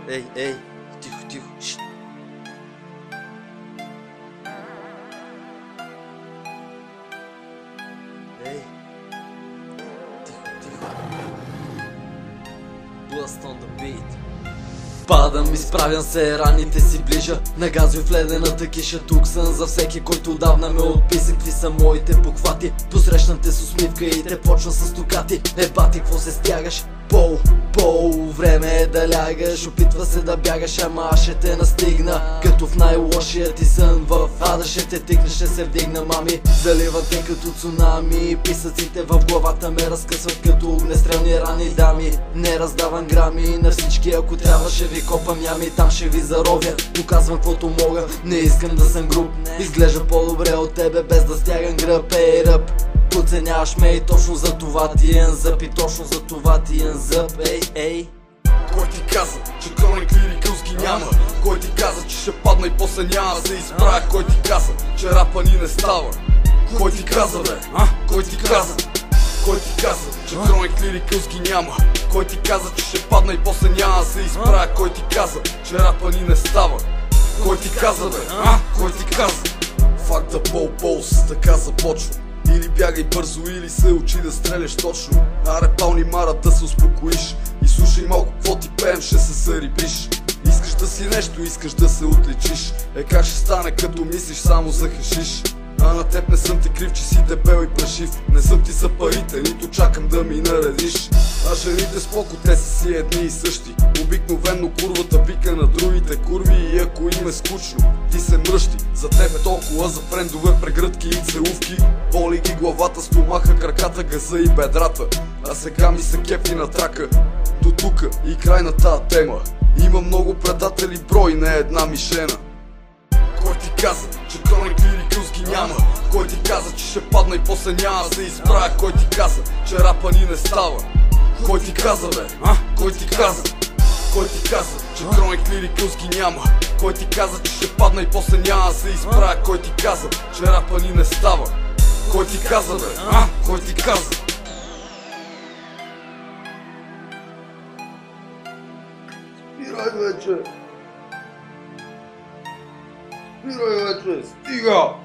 Ей, тихо, шит. Ей, тихо. Blast on the beat. Падам, изправям се, раните си ближа. Нагазвай в ледената киша, тук съм за всеки, който отдавна ме отписа. Какви са моите похвати? Посрещнам те с усмивка и те почна с токати. Бати, какво се стягаш? Време е да лягаш. Опитва се да бягаш, ама аз ще те настигна. Като в най-лошия ти сън в ада ще те тикна, ще се вдигна, мами. Залива те като цунами. Писъците в главата ме разкъсват като огнестрелни рани, дами. Не раздавам грами на всички, ако трябва ще ви копам ями. Там ще ви заровя, доказвам каквото мога. Не искам да съм груб, изглежда по-добре от тебе без да стягам гръб. Ей, ръб, подценяваш ме и точно за това ти е зъб. И точно за това ти е зъб. Ей. Кой ти каза, че Chronic Lyricals ги няма? Кой ти каза, че ще падна и после няма да се изправя? Кой ти каза, че рапа ни не става? Кой ти каза, бе? Кой ти каза? Кой ти каза, че Chronic Lyricals ги няма? Кой ти каза, че ще падна и после няма да се изправя? Кой ти каза, че рапа ни не става? Кой ти каза, бе? Кой ти каза? Fuck the balls, така започва. Или бягай бързо, или се учи да стреляш точно. Аре пални мара да се успокоиш и слушай малко какво ти пеем, ще се зарибиш. Искаш да си нещо, искаш да се отличиш. Как ще стане като мислиш само за хашиш? А на теб не съм ти крив, че си дебел и плашив. Не съм ти за парите, нито чакам да ми наредиш. А жените споко, те са си едни и същи. Обикновено курвата вика на другите курви и ако им е скучно, ти се мръщи. За тебе толкова, за френдове, прегръдки и целувки. Боли ги главата, стомаха, краката, газа и бедрата. А сега ми се кепи на трака. До тука и край на тази тема. Има много предатели, брой, не една мишена. Кой ти каза, че Chronic Lyricals ги няма? Кой ти каза, че ще падна и после няма да се изправя? Кой ти каза, че рапа ни не става? Кой ти каза, бе? Кой ти каза? Кой ти каза, че Chronic Lyricals ги няма? Кой ти каза, че ще падна и после няма да се изправя? Кой ти каза, че рапа ни не става? Кой ти каза, бе? Кой ти каза? Спирай вече! Спирай вече! Стига!